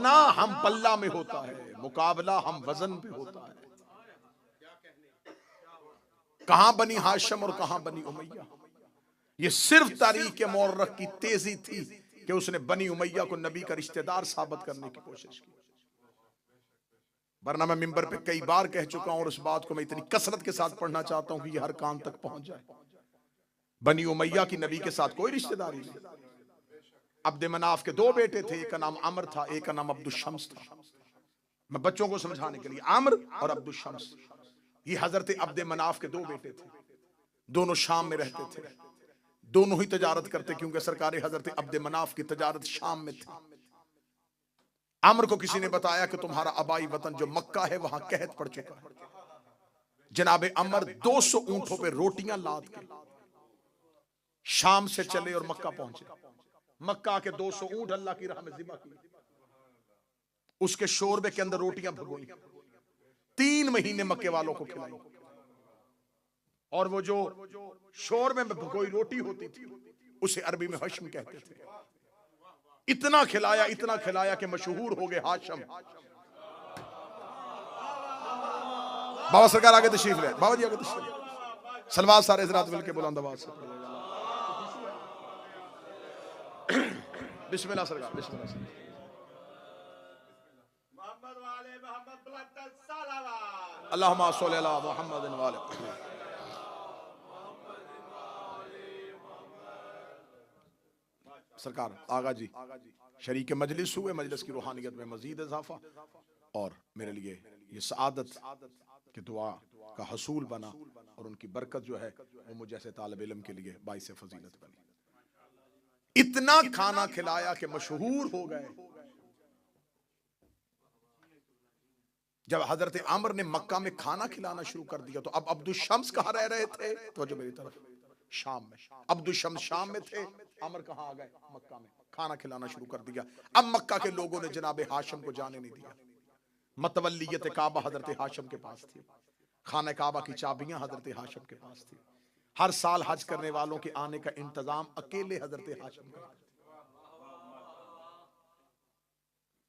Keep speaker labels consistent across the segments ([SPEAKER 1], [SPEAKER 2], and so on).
[SPEAKER 1] ना हम पल्ला में होता है, मुकाबला हम वजन पे होता है। कहां बनी हाशिम और कहां बनी उमैया। ये सिर्फ तारीख मुअर्रख की तेजी थी कि उसने बनी उमैया को नबी का रिश्तेदार साबित करने की कोशिश की। वरना मैं मिंबर पे कई बार कह चुका हूं और उस बात को मैं इतनी कसरत के साथ पढ़ना चाहता हूं कि ये हर कान तक पहुंच जाए। बनी उमैया की नबी के साथ कोई रिश्तेदारी नहीं। अब्द मनाफ के दो बेटे थे, एक का नाम अमर था, एक का नाम अब्दुल शम्स था। मैं बच्चों को समझाने के लिए, अमर और अब्दुल शम्स, ये हजरत अब्द मनाफ के दो बेटे थे। दोनों शाम में रहते थे, दोनों ही तजारत करते, क्योंकि सरकार हजरत अब्द मनाफ की तजारत शाम में थी। अमर को किसी ने बताया कि तुम्हारा आबाई वतन जो मक्का है वहां कहत पड़ चुका है। जनाबे अमर 200 ऊंटों पे रोटियां लाद के शाम से चले और मक्का पहुंचे। मक्का के 200 ऊंट अल्लाह की राह में ज़िबा किए, उसके शोरबे के अंदर रोटियां भगोई, 3 महीने मक्के वालों को खिलाई। और वो जो शोरबे में भगोई रोटी होती थी उसे अरबी में हश्म कहते थे। इतना खिलाया कि मशहूर हो गए हाशिम। बाबा सरकार आगे तशरीफ ले, बाबा जी आगे तशरीफ ले। सलवात सारे हज़रात मिलके बुलंद आवाज से बिस्मिल्लाह सरकार, बिस्मिल्लाह सरकार। अल्लाहुम्मा सल्लि अला मुहम्मद व आले सरकार। आगा जी शरीक मजलिस हुए, मजलिस की रूहानियत में मजीद इजाफा और मेरे लिए ये सआदत की दुआ का हसूल बना और उनकी बरकत जो है वो मुझे जैसे तालिब इल्म के लिए बाइस फजीलत बनी। इतना खाना खिलाया कि मशहूर हो गए। जब हजरत आमर ने मक्का में खाना खिलाना शुरू कर दिया तो अब अब्दुल शम्स कहां रह रहे थे? तो जो मेरी तरफ, शाम में। अब्दुल शम्स शाम में थे, आमर कहां आ गए? मक्का में। खाना खिलाना शुरू कर दिया। अब मक्का के लोगों ने जनाबे हाशिम को जाने नहीं दिया। मतवल्लियत काबा हजरत हाशिम के पास थी, खाना काबा की चाबियां हजरत हाशिम के पास थी। हर साल हज करने वालों के आने का इंतजाम अकेले हजरत हाशिम का।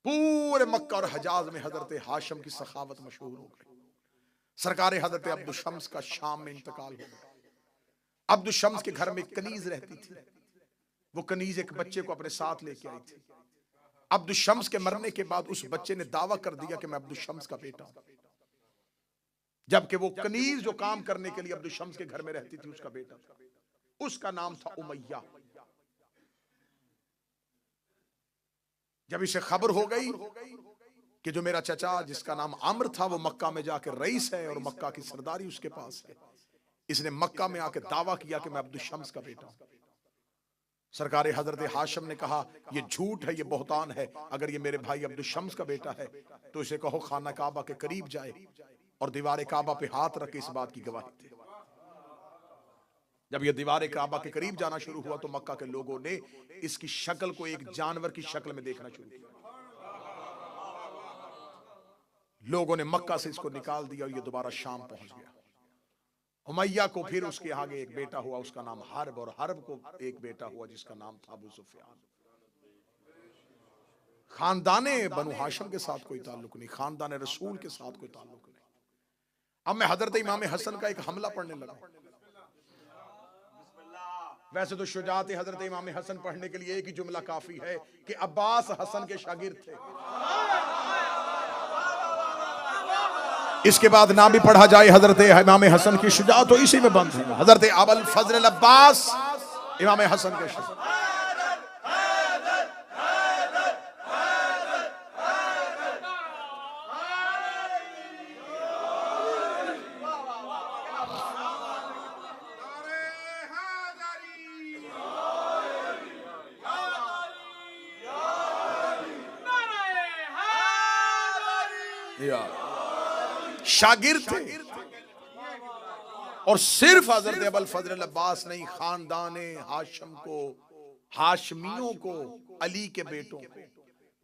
[SPEAKER 1] पूरे मक्का और हजाज में हजरत हाशिम की सखावत मशहूर हो गई। सरकार हजरत अब्दुल शम्स का शाम में इंतकाल हो गया। अब्दुल शम्स के घर में एक कनीज रहती थी, वो कनीज एक बच्चे को अपने साथ लेके आई थी। अब्दुल शम्स के मरने के बाद उस बच्चे ने दावा कर दिया कि मैं अब्दुल शम्स का बेटा हूं, जबकि वो कनीज जो काम करने के लिए अब्दुल शम्स के घर में रहती थी उसका बेटा था। उसका नाम था उमैया। जब इसे खबर हो गई कि जो मेरा चचा जिसका नाम अमर था वो मक्का में जाकर रईस है और मक्का की सरदारी उसके पास है, इसने मक्का में आकर दावा किया कि मैं अब्दुल शम्स का बेटा हूं। सरकार हजरत हाशिम ने कहा ये झूठ है, ये बहतान है। अगर ये मेरे भाई अब्दुल शम्स का बेटा है तो इसे कहो खाना काबा के करीब जाए और दीवार काबा पे हाथ रख के इस बात की गवाही दे। जब यह दीवार काबा के करीब जाना शुरू हुआ तो मक्का के लोगों ने इसकी शक्ल को एक जानवर की शक्ल में देखना शुरू किया। लोगों ने मक्का से इसको निकाल दिया और ये दोबारा शाम पहुंच गया। उमैया को फिर उसके आगे एक बेटा हुआ, उसका नाम हर्ब, और हर्ब को एक बेटा हुआ जिसका नाम था अबू सुफियान। खानदाने बनु हाशिम के साथ कोई ताल्लुक नहीं, खानदाने रसूल के साथ कोई ताल्लुक नहीं। अब मैं हजरत इमाम हसन का एक हमला पढ़ने लगा। वैसे तो शुजात हजरत इमाम हसन पढ़ने के लिए एक ही जुमला काफी है कि अब्बास हसन के शागिर्द थे। इसके बाद नाम भी पढ़ा जाए हजरत इमाम हसन की शुजात तो इसी में बंद है। हजरत अबुल फजल अब्बास इमाम हसन के शागिर्द। शागिर्द थे और सिर्फ हजरत अबुल फजल अब्बास नहीं, खानदाने हाशिम को, हाशमियों को, अली के बेटों को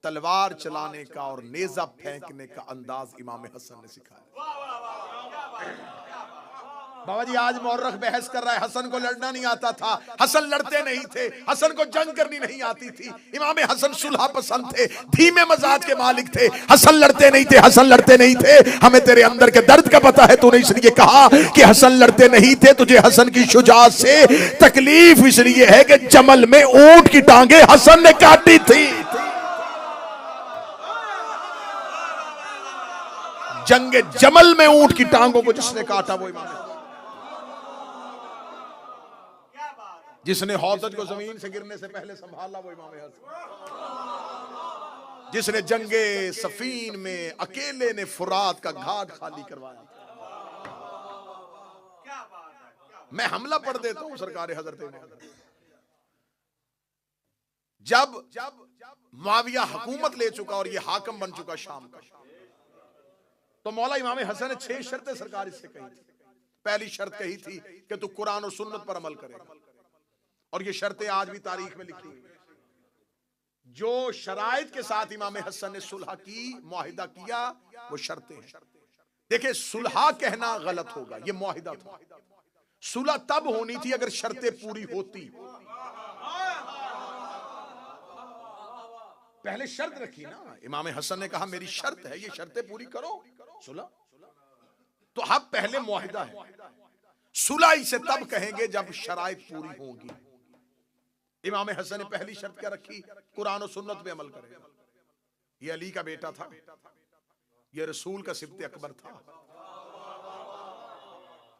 [SPEAKER 1] तलवार चलाने का और नेजा फेंकने का अंदाज इमाम हसन ने सिखाया। बाबा जी आज मौर्रख बहस कर रहा है, हसन को लड़ना नहीं आता था, हसन लड़ते नहीं थे, हसन को जंग करनी नहीं आती थी। इमाम हसन सुलह पसंद थे, धीमे मजाज के मालिक थे, हसन लड़ते नहीं थे, हसन लड़ते नहीं थे। हमें तेरे अंदर के दर्द का पता है, तूने इसलिए कहा कि हसन लड़ते नहीं थे। तुझे हसन की शुजाअत से तकलीफ इसलिए है कि जमल में ऊंट की टांगे हसन ने काटी थी। जंगे जमल में ऊंट की टांगों को जिसने काटा वो इमाम, जिसने हौजत को जमीन से गिरने से पहले संभाला वो इमाम हसन, जिसने जंगे सफीन में अकेले ने फुरात का घाट खाली करवाया। मैं हमला पढ़ देता हूं सरकार हजरत। जब मुआविया हुकूमत ले चुका और ये हाकम बन चुका शाम का, तो मौला इमाम हसन ने 6 शर्तें सरकार इससे कही थी। पहली शर्त कही थी कि तू कुरान और सुन्नत पर अमल करेगा, और ये शर्तें आज भी तारीख में लिखी हुई। जो शराइत के साथ इमाम हसन ने सुलह की, मुआहिदा किया, वो शर्तें हैं। देखिए सुलह कहना गलत होगा, ये मुआहिदा था। सुलह तब होनी थी अगर शर्तें पूरी होती। पहले शर्त रखी ना, इमाम हसन ने कहा मेरी शर्त है, ये शर्तें पूरी करो, सुलह। तो अब पहले मुआहिदा है, सुलह इसे तब कहेंगे जब शराइत पूरी होंगी। इमाम हसन ने पहली शर्त क्या रखी? कुरान और सुन्नत पे अमल करेगा। ये अली का बेटा था, ये रसूल का सिब्त अकबर था।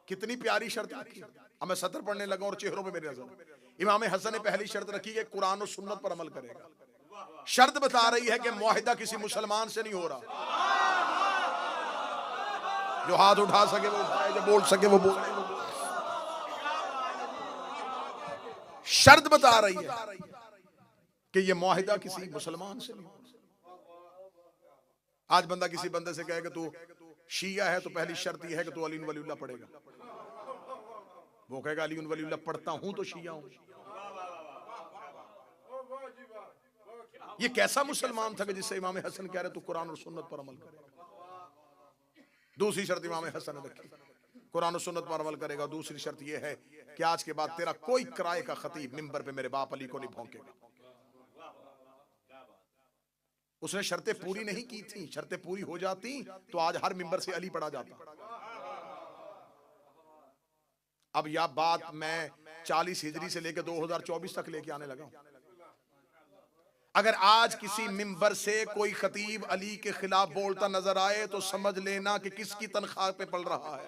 [SPEAKER 1] कितनी प्यारी शर्त रखी। अब मैं सतर पढ़ने लगा और चेहरों पे मेरी नजर। इमाम हसन ने पहली शर्त रखी कि कुरान और सुन्नत पर अमल करेगा। शर्त बता रही है कि मुआहिदा किसी मुसलमान से नहीं हो रहा। जो हाथ उठा सके वो उठाए, जो बोल सके वो बोले। शर्त बता रही है कि ये मुआहिदा किसी मुसलमान से नहीं। आज बंदा किसी बंदे से कहे कि तू शिया है, तो पहली शर्त यह है कि तू अली वलीउल्लाह पढ़ेगा। वो कहेगा अली वलीउल्लाह पढ़ता हूं तो शिया हूं। ये कैसा मुसलमान था कि जिससे इमाम हसन कह रहे तू कुरान और सुन्नत पर अमल करेगा। दूसरी शर्त इमाम हसन ने रखी, कुरान और सुन्नत पर अमल करेगा। दूसरी शर्त यह है कि आज के बाद तेरा कोई किराए का खतीब मिंबर पे मेरे बाप अली को नहीं भौंकेगा। उसने शर्तें पूरी नहीं की थी, शर्तें पूरी हो जाती तो आज हर मिंबर से अली पढ़ा जाता। अब यह बात मैं 40 हिजरी से लेकर 2024 तक लेके आने लगा। अगर आज किसी मिंबर से कोई खतीब अली के खिलाफ बोलता नजर आए तो समझ लेना कि किसकी तनख्वाह पे पल रहा है।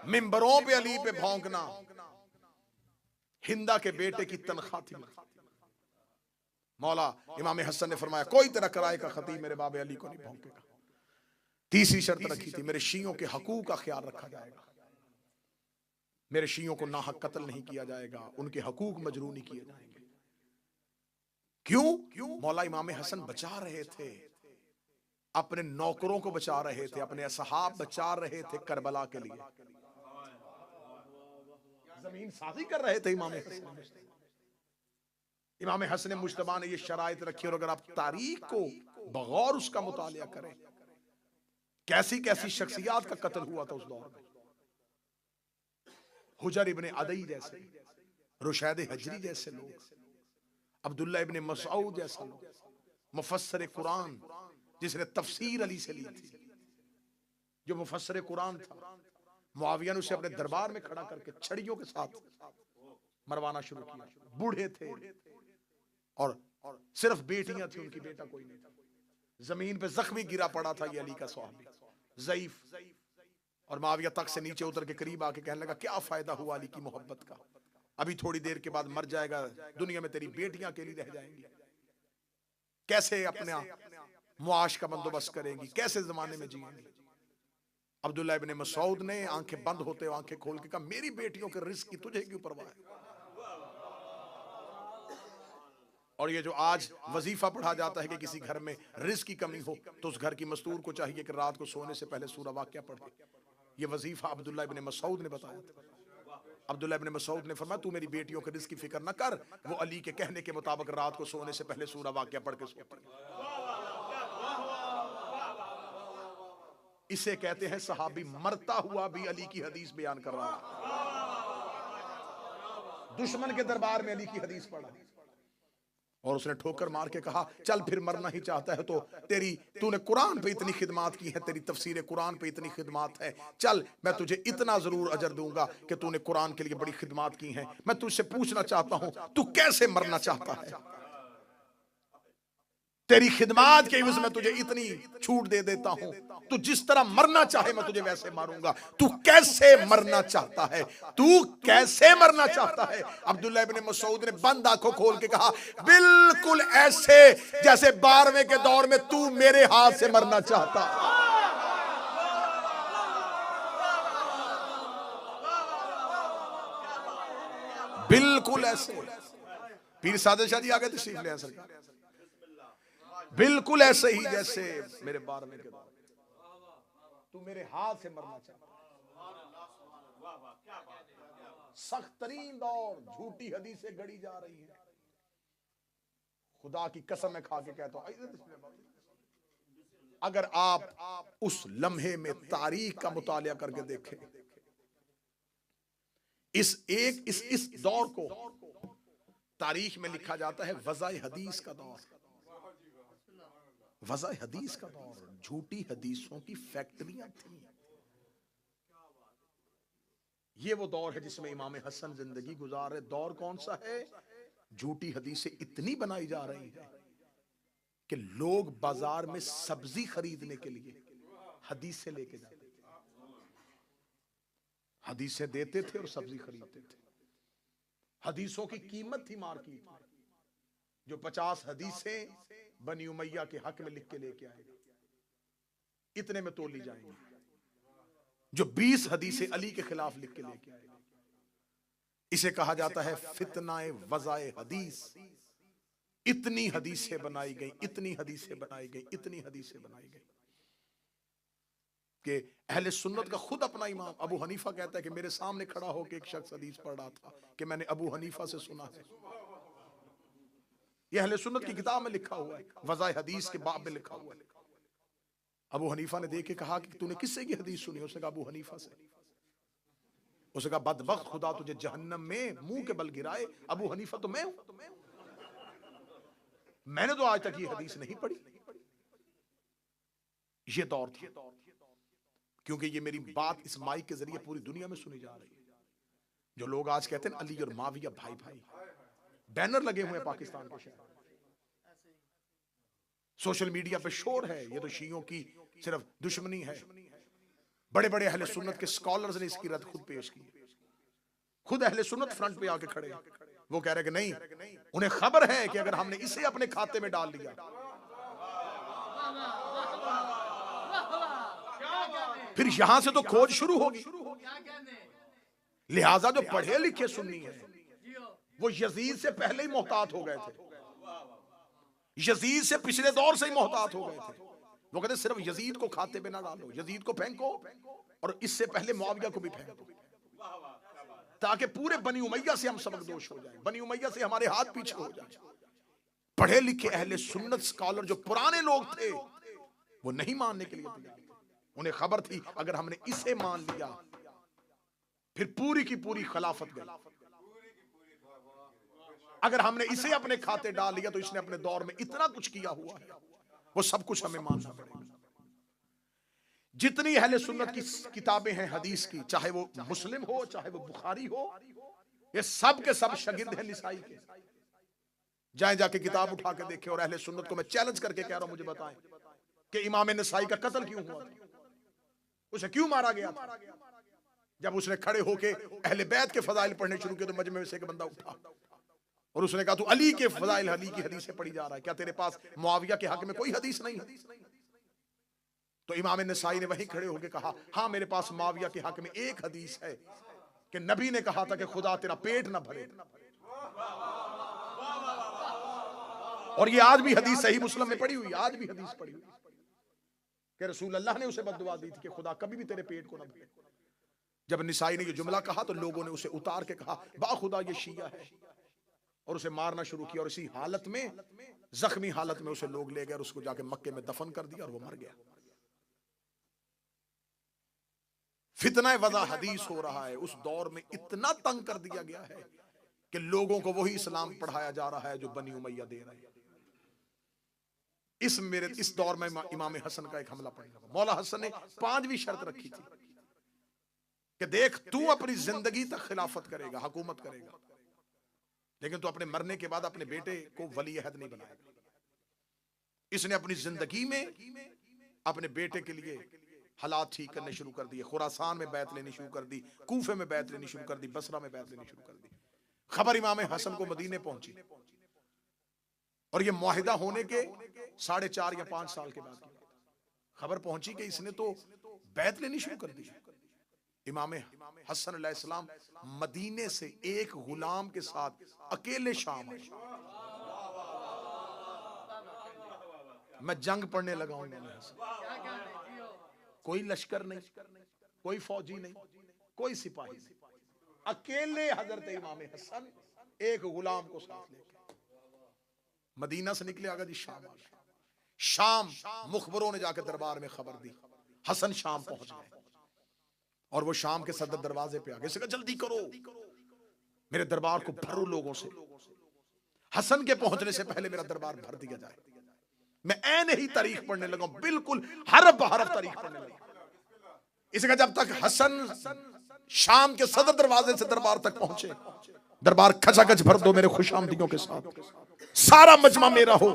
[SPEAKER 1] मिंबरों पे अली पे भौंकना हिंदा के बेटे की तनख्वाह थी। मौला इमाम हसन ने फरमाया कोई तेरा किराए का खतीब मेरे बाबे अली को नहीं भौंकेगा। तीसरी शर्त रखी थी, मेरे शियों के हकूक का ख्याल रखा जाएगा। मेरे शियों को नाहक कत्ल नहीं किया जाएगा, उनके हकूक मजरू नहीं किए जाएंगे। क्यों? मौला इमाम हसन बचा रहे थे, अपने नौकरों को बचा रहे थे, अपने असहाब बचा रहे थे करबला के लिए। जमीन साजी कर रहे थे इमाम हसन। इमाम हसन मुश्तबा ने ये शराइत रखी। और अगर आप तारीख को बगौर उसका मुतालिया करें, कैसी कैसी शख्सियात का कत्ल हुआ था उस दौर में। हुजर इब्ने अदई जैसे, रुशैद हजरी जैसे लोग, अब्दुल्ला इब्ने मसऊद जैसा लोग, मुफस्सिर कुरान जिसने तफसीर अली से ली थी, जो मुफस्सिर कुरान था। मुआविया ने उसे अपने दरबार में खड़ा करके छड़ियों के साथ मरवाना शुरू किया। बूढ़े थे और सिर्फ बेटियां थी, उनकी बेटा कोई नहीं था। जमीन पे जख्मी गिरा पड़ा था ये अली का सहाबी, ज़ईफ। और मुआविया तक से नीचे उतर के करीब आके कहने लगा क्या फायदा हुआ अली की मोहब्बत का, अभी थोड़ी देर के बाद मर जाएगा, दुनिया में तेरी बेटियां अकेली रह जाएंगी, कैसे अपना मुआश का बंदोबस्त करेंगी, कैसे जमाने में जिएंगी। अब्दुल्ला इब्ने मसऊद ने आंखें बंद होते हुए आंखें खोल के कहा मेरी बेटियों के रिस्क की तुझे क्यों परवाह है। और ये जो आज वजीफा पढ़ा जाता है कि किसी घर में रिस्क की कमी हो तो उस घर की मस्तूर को चाहिए कि रात को सोने से पहले सूरा वाक़िया पढ़े, ये वजीफा अब्दुल्ला इब्ने मसऊद ने बताया था। अब्दुल्ला इब्ने मसऊद ने फरमाया तू मेरी बेटियों के रिस्क की फिक्र न कर, वो अली के कहने के मुताबिक रात को सोने से पहले सूरा वाक़िया पढ़ के सोती है। इसे कहते हैं सहाबी मरता हुआ भी अली की हदीस बयान कर रहा है। दुश्मन के दरबार में अली की हदीस पढ़ा और उसने ठोकर मार के कहा चल फिर मरना ही चाहता है तो तूने कुरान पे इतनी खिदमत की है, तेरी तफसीर कुरान पे इतनी खिदमत है, चल मैं तुझे इतना जरूर अजर दूंगा कि तूने कुरान के लिए बड़ी खिदमत की है। मैं तुझसे पूछना चाहता हूं तू कैसे मरना चाहता है? तेरी खिदमत के एवज में तुझे इतनी छूट दे देता हूं, तू जिस तरह मरना चाहे मैं तुझे वैसे मारूंगा। तू कैसे मरना चाहता है? तू कैसे मरना चाहता है? अब्दुल्लाह इब्न मसूद ने बंद आंखों खोल के कहा बिल्कुल ऐसे जैसे 12वें के दौर में तू मेरे हाथ से मरना चाहता। बिल्कुल ऐसे। पीर सादिक शाह जी आगे तशरीफ ले आए सरकार। बिल्कुल ऐसे ही जैसे मेरे 12वें के दौर तू मेरे हाथ से मरना चाहता। सख्त तरीन दौर, झूठी हदीसें गढ़ी जा रही हैं। खुदा की कसम मैं खा के कहता हूं, अगर आप उस लम्हे में तारीख का मुतालिया करके देखें, इस दौर को तारीख में लिखा जाता है वज़ाए हदीस का दौर। वज़ाए हदीस का दौर, झूठी हदीसों की फैक्ट्रियां थी। ये वो दौर है जिसमें इमाम हसन जिंदगी गुजार रहे। दौर कौन सा है? झूठी हदीसें इतनी बनाई जा रही हैं कि लोग बाजार में सब्जी खरीदने के लिए हदीसें लेके जाते थे, हदीसें देते थे और सब्जी खरीदते थे। हदीसों की कीमत थी मार्केट में। जो 50 हदीसें बनी उमैया के हक में लिख के लेके आएगा, इतने में तोली जाएंगी। जो 20 हदीसें अली के खिलाफ लिख के लेके आएगा, इसे कहा जाता है फितनाए वज़ाए हदीस। इतनी हदीसें बनाई गई, इतनी हदीसें बनाई गई, इतनी हदीसें बनाई गई कि अहले सुन्नत का खुद अपना इमाम अबू हनीफा कहता है कि मेरे सामने खड़ा होकर एक शख्स हदीस पढ़ रहा था कि मैंने अबू हनीफा से सुना है। यह अहले सुन्नत की किताब में लिखा हुआ है, वज़ाए हदीस के बाब में लिखा हुआ है। अबू हनीफा ने देख के कहा कि तूने किससे की हदीस सुनी? उसने कहा अबू हनीफा से। उसने कहा बदबख्त, खुदा तुझे जहन्नम में मुंह के बल गिराए, अबू हनीफा तो मैं हूं, मैंने तो आज तक ये हदीस नहीं पढ़ी। ये दौर था, क्योंकि ये मेरी बात इस माइक के जरिए पूरी दुनिया में सुनी जा रही है। जो लोग आज कहते हैं अली और माविया भाई भाई, बैनर लगे हुए हैं पाकिस्तान के शहर, सोशल मीडिया पे शोर है ये तो शियों की सिर्फ दुश्मनी है। बड़े बड़े अहले सुन्नत के स्कॉलर्स ने इसकी रद खुद पेश की। खुद अहले सुन्नत फ्रंट पे आके खड़े, वो कह रहे कि नहीं, उन्हें खबर है कि अगर हमने इसे अपने खाते में डाल लिया फिर यहां से तो खोज शुरू होगी। लिहाजा जो पढ़े लिखे सुन्नी है वो यजीद से पहले ही मोहतात हो गए थे, यजीद से पिछले दौर से ही मोहतात हो गए थे। वो कहते सिर्फ यजीद को खाते में ना डालो, यजीद को फेंको और इससे पहले मुआविया को भी फेंको, ताकि पूरे बनी उमैया से हम सबकदोश हो जाएं, बनी उमैया से हमारे हाथ पीछे हो जाए। पढ़े लिखे अहले सुन्नत स्कॉलर जो पुराने लोग थे वो नहीं मानने के लिए तैयार थे। उन्हें खबर थी अगर हमने इसे मान लिया फिर पूरी की पूरी खिलाफत गई, अगर हमने इसे अपने खाते डाल लिया तो इसने अपने दौर में इतना कुछ किया हुआ है, वो सब कुछ हमें मानना पड़ेगा। जितनी अहले सुन्नत की किताबें हैं हदीस की, चाहे वो मुस्लिम हो चाहे वो बुखारी हो, ये सब के सब शागिर्द हैं निसाई के। जाए जाके किताब उठा के देखे और अहले सुन्नत को मैं चैलेंज करके कह रहा हूं मुझे बताएं कि इमाम निसाई का कत्ल क्यों हुआ था, उसे क्यों मारा गया था? जब उसने खड़े होके अहले बैत के फजाइल पढ़ने शुरू किए तो मजमे में से एक बंदा उठा और उसने कहा तू अली के फजाइल अली की हदीसें पढ़ी जा रहा है, क्या तेरे पास मुआविया के हक में कोई हदीस नहीं है? तो इमाम नसाई ने वहीं खड़े होकर कहा हाँ मेरे पास मुआविया के हक में एक हदीस है कि नबी ने कहा था कि खुदा तेरा पेट ना भरे, और ये आज भी हदीस सही मुस्लिम में पड़ी हुई, आज भी हदीस पड़ी हुई कि रसूल अल्लाह ने उसे बद्दुआ दी थी कि खुदा कभी भी तेरे पेट को ना भरे। जब निसाई ने ये जुमला कहा तो लोगों ने उसे उतार के कहा बाखुदा ये शिया है, और उसे मारना शुरू किया और इसी हालत में जख्मी हालत में उसे लोग ले गए और उसको जाके मक्के में दफन कर दिया और वो मर गया। फितना वज़ा हदीस हो रहा है। उस दौर में इतना तंग कर दिया गया है कि लोगों को वही इस्लाम पढ़ाया जा रहा है जो बनी उमैया दे रहे हैं। इस दौर में इमाम हसन का एक हमला पड़ेगा। मौला हसन ने 5वीं शर्त रखी थी कि देख, तू अपनी जिंदगी तक खिलाफत करेगा, हुकूमत करेगा, लेकिन तू अपने मरने के बाद अपने बेटे को वली अहद नहीं बनाएगा। इसने अपनी जिंदगी में अपने बेटे के लिए हालात ठीक करने शुरू कर दिए। खुरासान में बैत लेनी शुरू कर दी, कूफे में बैत लेनी शुरू कर दी, बसरा में बैत लेनी शुरू कर दी। खबर इमाम हसन को मदीने पहुंची और ये मुआहिदा होने के 4.5 या 5 साल के बाद खबर पहुंची कि इसने तो बैत लेनी शुरू कर दी। इमाम हसन अलैहिस्सलाम मदीने से एक गुलाम के साथ अकेले शाम आए। मैं जंग पढ़ने लगा हूं। कोई लश्कर नहीं, कोई फौजी नहीं, कोई सिपाही नहीं, अकेले हजरत इमाम हसन एक गुलाम को साथ लेके मदीना से निकले। आगा जी शाम मुखबरों ने जाकर दरबार में खबर दी, हसन शाम पहुंच गए और वो शाम के सदर दरवाजे पे आ गए। इसका जल्दी करो, मेरे दरबार को भरो लोगों से, हसन के पहुंचने से पहले मेरा दरबार भर दिया जाए। मैं ऐन ही तारीख पढ़ने लगा, बिल्कुल हरफ बहरफ तारीख पढ़ने लगा। इसका जब तक हसन शाम के सदर दरवाजे से दरबार तक पहुंचे, दरबार खचाखच भर दो मेरे खुशामदीयों के साथ, सारा मजमा मेरा हो,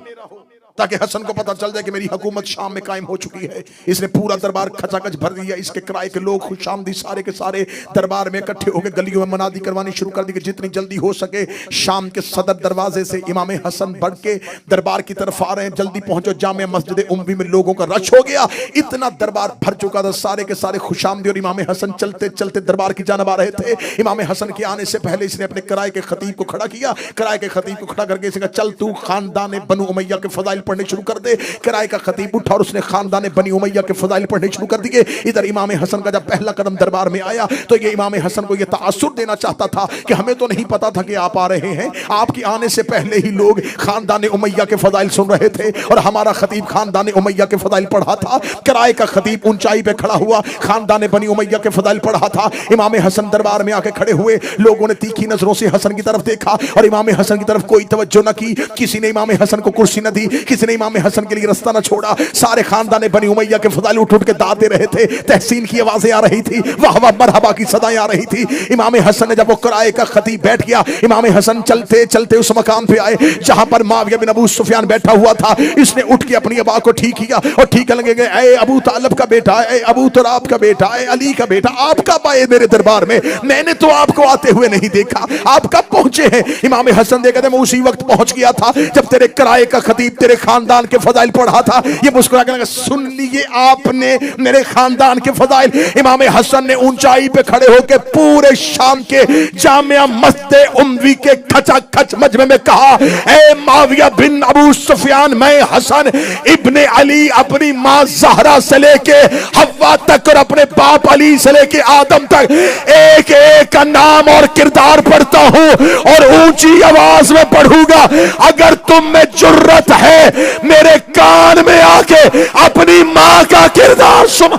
[SPEAKER 1] ताकि हसन को पता चल जाए कि मेरी हुकूमत शाम में कायम हो चुकी है। इसने पूरा दरबार खचाखच भर दिया। इसके किराए के लोग खुशामदी सारे के सारे दरबार में इकट्ठे होकर गलियों में मनादी करवानी शुरू कर दी कि जितनी जल्दी हो सके शाम के सदर दरवाजे से इमाम हसन बढ़ के दरबार की तरफ आ रहे हैं, जल्दी पहुंचो। जामे मस्जिद उम्वी में लोगों का रश हो गया, इतना दरबार भर चुका था। सारे के सारे खुशामदी और इमाम हसन चलते चलते दरबार की जानब आ रहे थे। इमाम हसन के आने से पहले इसने अपने किराए के खतीब को खड़ा किया। किराए के खतीब को खड़ा करके इसने कहा, चल तू खानदान बनु उमैया के फजाइल पढ़ने शुरू कर दे। किराए का खतीब उठा और उसने खानदान बनी उमैया के फजाइल पढ़ने शुरू कर दिए। इधर इमाम हसन का जब पहला कदम दरबार में आया तो ये इमाम हसन को ये तासुर देना चाहता था कि हमें तो नहीं पता था कि आप आ रहे हैं, आपके आने से पहले ही लोग खानदान उमैया के फजाइल सुन रहे थे और हमारा खतीब खानदान उमैया के फजाइल पढ़ा था। किराए का खतीब ऊंचाई पे खड़ा हुआ खानदान बनी उमैया के फजाइल पढ़ा था। इमाम हसन दरबार में आके खड़े हुए, लोगों ने तीखी नजरों से हसन की तरफ देखा और इमाम हसन की तरफ कोई तवज्जो न की। किसी ने इमाम हसन को कुर्सी न दी, किसी ने इमाम हसन के लिए रास्ता न छोड़ा। सारे खानदान बनी उमैया के फजाइल उठ उठ के दाद दे रहे थे, तहसीन की आवाजें आ रही थी, वाह वाह मरहबा की सदाएं आ रही थी। इमाम हसन ने जब वो किराए का खतीब बैठ गया, इमाम हसन चलते चलते उस मकाम पे आए जहां पर मुआविया बिन अबू सुफियान बैठा हुआ था। इसने उठ के अपनी अबा को ठीक किया और ठीक लगे गए, ऐ अबू तालब का बेटा, ऐ अबू तुराब का बेटा, ऐ अली का बेटा, आप कब आए मेरे दरबार में? मैंने तो आपको आते हुए नहीं देखा, आप कब पहुंचे हैं? इमाम हसन देखा मैं उसी वक्त पहुंच गया था जब तेरे किराए का खतीब तेरे खानदान के फजाइल पढ़ा था। ये मुस्कुरा के लगा, सुन लिए आपने मेरे खानदान के फजाइल। इमाम हसन ने ऊंचाई पे खड़े होकर पूरे शाम के जामिया मस्जिद उम्वी के खचाखच मजमे में कहा, ऐ मुआविया बिन अबू सुफियान, मैं हसन इब्ने अली अपनी मां ज़हरा से लेके हव्वा तक और अपने बाप अली से लेके आदम तक एक एक का नाम और किरदार पढ़ता हूं और ऊंची आवाज में पढ़ूंगा। अगर तुम में जुर्रत है मेरे कान में आके अपनी मां का किरदार सुन।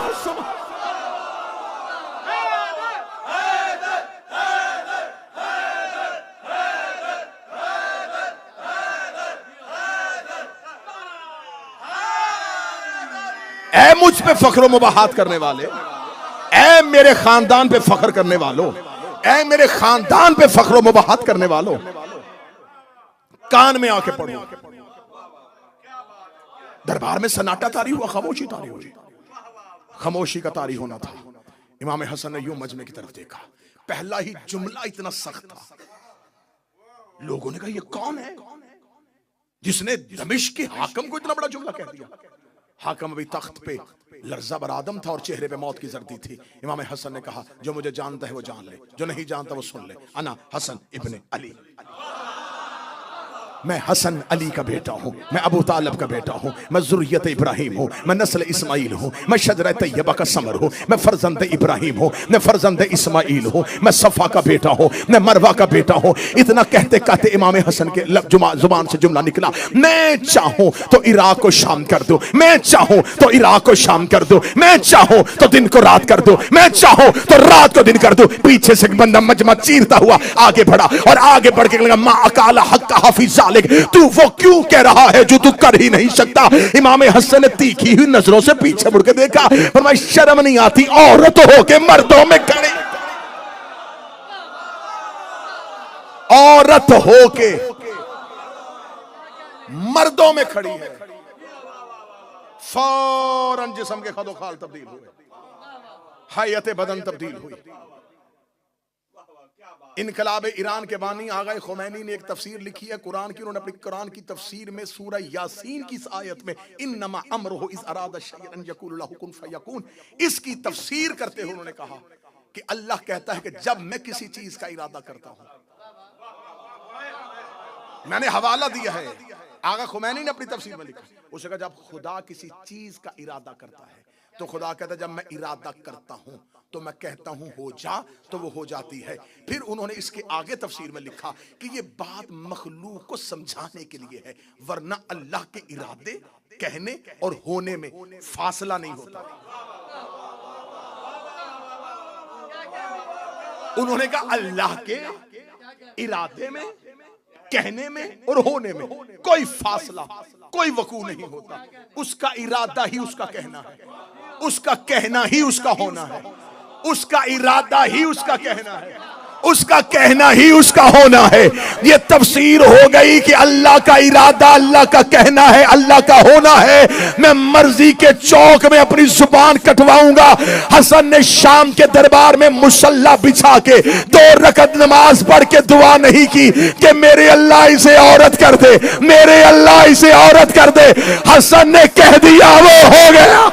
[SPEAKER 1] ऐ मुझ पे फख्र मुबाहात करने वाले, ऐ मेरे खानदान पे फख्र करने वालों, ऐ मेरे खानदान पे फख्र मुबाहात करने वालों, कान में आके पढ़ो। दरबार में सन्नाटा तारी हुआ, खामोशी तारी हुई। खामोशी का तारी होना था। इमाम हसन ने यूं मजमे की तरफ देखा, पहला ही जुमला इतना सख्त था। लोगों ने कहा, ये कौन है जिसने दमिश्क के हाकिम को इतना बड़ा जुमला कह दिया? हाकिम अभी तख्त पे लर्जा बर आदम था और चेहरे पे मौत की जर्दी थी। इमाम हसन ने कहा, जो मुझे जानता है वो जान ले, जो नहीं जानता वो सुन ले, अना हसन इब्ने अली। मैं हसन अली का बेटा हूँ, मैं अबू तालब का बेटा हूँ, मैं ज़ुर्रियत इब्राहिम हूँ, मैं नस्ल इस्माइल हूँ, मैं शजर तैयबा का समर हूँ, मैं फर्जंद इब्राहिम हूँ, मैं फर्जंद इस्माइल हूँ, मैं सफ़ा का बेटा हूँ, मैं मरवा का बेटा हूँ। इतना कहते कहते इमाम हसन के जुबान से जुमला निकला, मैं चाहूँ तो इराक को शाम कर दूँ, मैं चाहूँ तो इराक को शाम कर दूँ, मैं चाहूँ तो दिन को रात कर दूँ, मैं चाहूँ तो रात को दिन कर दूँ। पीछे से बंदा मजमा चीरता हुआ आगे बढ़ा और आगे बढ़ के लगा, मा अकाला हक का हाफिज तू वो क्यों कह रहा है जो तू कर ही नहीं सकता। इमाम हसन ने तीखी हुई नजरों से पीछे मुड़ के देखा, फरमाया शर्म नहीं आती औरत हो के मर्दों में खड़ी, औरत हो के मर्दों में खड़ी है। फौरन जिस्म के खदो खाल तब्दील हुए, हयत बदन तब्दील हुई। इनकलाब ईरान के बानी आगा खुमैनी ने एक तफसीर लिखी है कुरान की। उन्होंने अपनी कुरान की तफसीर में सूरह यासीन की इस आयत में इन्नमा अमरुहु इज़ अरादा शैअन यक़ूलु लहु कुन फयकून, इसकी तफसीर करते हुए उन्होंने कहा कि अल्लाह कहता है कि जब मैं किसी चीज का इरादा करता हूं, मैंने हवाला दिया है, आगा खुमैनी ने अपनी तफसीर में लिखा, उसने कहा जब खुदा किसी चीज का इरादा करता है तो खुदा कहता है जब मैं इरादा करता हूं तो मैं कहता हूं हो जा तो वो हो जाती है। फिर उन्होंने इसके आगे तफसीर में लिखा कि ये बात मखलूक को समझाने के लिए है, वरना अल्लाह के इरादे कहने और होने में फासला नहीं होता। उन्होंने कहा अल्लाह के इरादे में, कहने में और होने में कोई फासला, कोई वकू नहीं होता। उसका इरादा ही उसका कहना है, उसका कहना ही उसका होना है, उसका इरादा ही उसका कहना है, उसका कहना ही उसका होना है। ये तफसीर हो गई कि अल्लाह का इरादा अल्लाह का कहना है, अल्लाह का होना है। मैं मर्जी के चौक में अपनी जुबान कटवाऊंगा। हसन ने शाम के दरबार में मुसल्ला बिछा के 2 रकत नमाज पढ़ के दुआ नहीं की कि मेरे अल्लाह इसे औरत कर दे, मेरे अल्लाह इसे औरत कर दे। हसन ने कह दिया वो हो गया।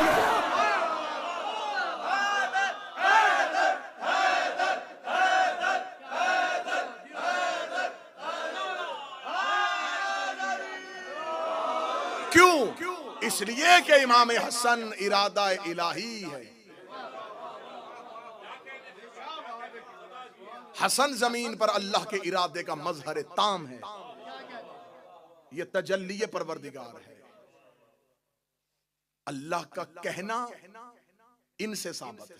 [SPEAKER 1] क्यों? इसलिए कि इमाम हसन इरादा इलाही है। हसन जमीन पर अल्लाह के इरादे का मजहर ताम है, ये तजल्ली परवरदिगार है। अल्लाह का कहना इनसे साबित है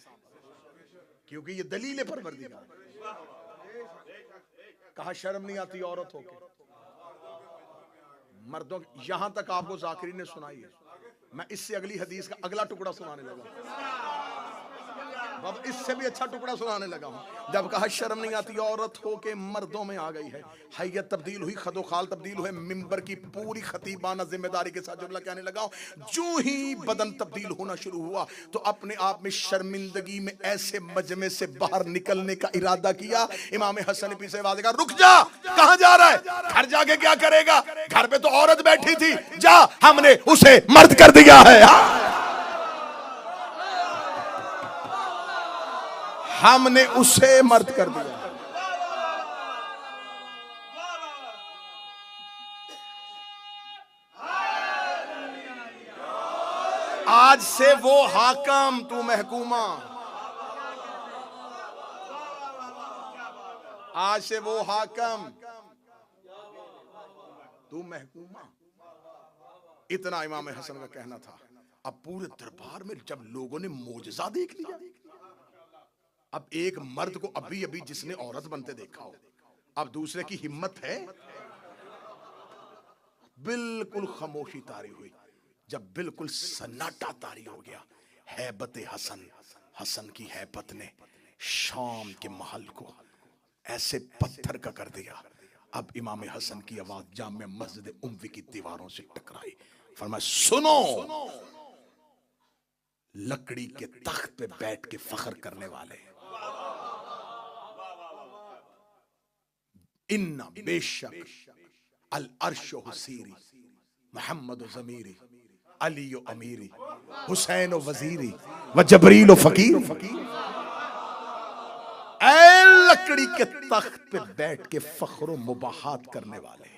[SPEAKER 1] क्योंकि ये दलील परवरदिगार है। कहा शर्म नहीं आती औरत होके मर्दों। यहां तक आपको जाकिरी ने सुनाई है, मैं इससे अगली हदीस का अगला टुकड़ा सुनाने लगा, बाबा इससे भी अच्छा टुकड़ा सुनाने लगा हूं। जब कहा शर्म नहीं आती औरत हो के मर्दों में आ गई है, हैयत तब्दील हुई, खदो खाल तब्दील हुए, मिंबर की पूरी खतीबाना जिम्मेदारी के साथ जुमला कहने लगा। जो ही बदन तब्दील होना शुरू हुआ तो अपने आप में शर्मिंदगी में ऐसे मजमे से बाहर निकलने का इरादा किया। इमाम हसन ने पीछे आवाज कहा रुक जा, कहां जा रहा है, घर जाके क्या करेगा, घर पे तो औरत बैठी थी, जा हमने उसे मर्द कर दिया है, हमने उसे मर्द कर दिया। आज से वो हाकम तू महकूमा, आज से वो हाकम तू महकूमा। इतना इमाम हसन का कहना था। अब पूरे दरबार में जब लोगों ने मोजज़ा देख लिया, अब एक मर्द को अभी अभी जिसने औरत बनते देखा हो, अब दूसरे की हिम्मत है, बिल्कुल खामोशी तारी हुई। जब बिल्कुल सन्नाटा तारी हो गया, हैबत हसन, हसन की हैबत ने शाम के महल को ऐसे पत्थर का कर दिया। अब इमाम हसन की आवाज जामे मस्जिद उम्वी की दीवारों से टकराई। फरमाया सुनो, लकड़ी के तख्त पे बैठ के फख्र करने वाले, इन्ना बेशक अल अर्श हुसीरी, मोहम्मद ज़मीरी, अली अमीरी, हुसैन वजीरी व जबरील फकीर। ऐ लकड़ी के तख्त पे बैठ के फख्र मुबाहात करने वाले,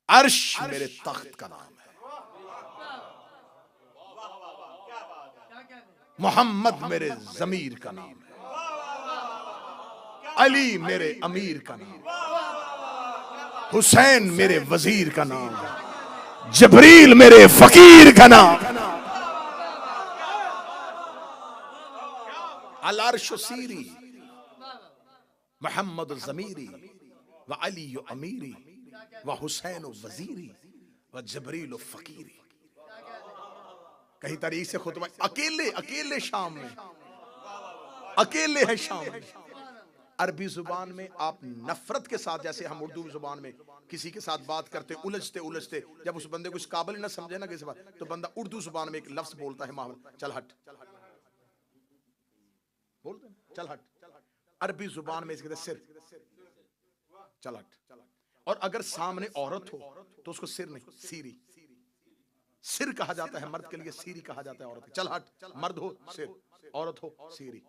[SPEAKER 1] अर्श मेरे तख्त का नाम है, मोहम्मद मेरे जमीर का नाम है, अली मेरे अमीर का नाम है, हुसैन मेरे वजीर का नाम है, जबरील मेरे फकीर का नाम। अल अर्श सीरी मोहम्मद जमीरी व अली अमीरी व हुसैन वजीरी व जबरील फकीरी। कहीं तारीख से खुतबा अकेले अकेले शाम में, अकेले है शाम में। अरबी जुबान में आप नफरत के साथ, जैसे हम उर्दू जुबान में किसी के साथ बात करते उलझते उलझते, जब उस बंदे को इस काबिल न समझे ना किसी बात, तो बंदा उर्दू जुबान में एक लफ्ज बोलता है, माहौल चल हट, बोलते हैं चल हट। अरबी जुबान में इसके सिर, चल हट। और अगर सामने औरत हो तो उसको सिर नहीं, सीरी। सिर कहा जाता है मर्द के लिए, सीरी कहा जाता है औरत। चल हट मर्द हो सिर, औरत हो सीरी।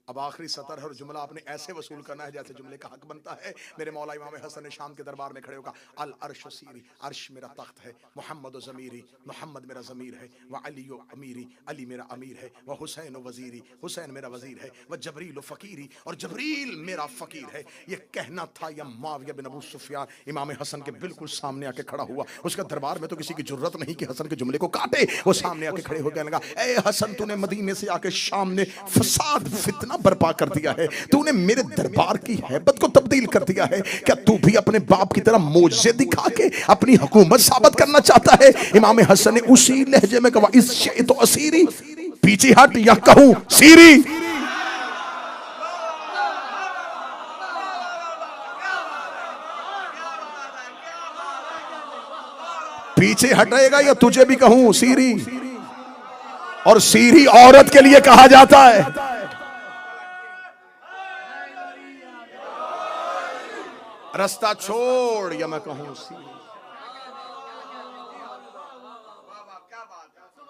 [SPEAKER 1] अब आखिरी सतर है और जुमला आपने ऐसे वसूल करना है जैसे जुमले का हक बनता है। मेरे मौला इमाम हसन शाम के दरबार में खड़े होगा, अल अर्श सीरी, अर्श मेरा तख्त है, मोहम्मद ज़मीरी, मोहम्मद मेरा ज़मीर है, व अली अमीरी, अली मेरा अमीर है, व हुसैन वजीरी, हुसैन मेरा वजीर है, व जबरील फ़कीरी, और जबरील मेरा फ़कीर है। ये कहना था या मुआविया बिन अबू सुफियान इमाम हसन के बिल्कुल सामने आके खड़ा हुआ। उसका दरबार में तो किसी की जुर्रत नहीं कि हसन के जुमले को काटे। वो सामने आके खड़े होकर लगा, ए हसन, तूने मदीने से आके शाम में फसाद फितना बर्पा कर दिया है, तूने मेरे दरबार की हैबत को तब्दील कर दिया है। क्या तू भी अपने बाप की तरह मोजे दिखा के अपनी हुकूमत साबित करना चाहता है? इमाम हसन ने उसी लहजे में कहा, इस शे तो असीरी, पीछे हट या कहूं सीरी। पीछे हटेगा या तुझे भी कहूं सीरी। और सीरी औरत के लिए कहा जाता है। रास्ता छोड़ या मैं कहूं सीरी।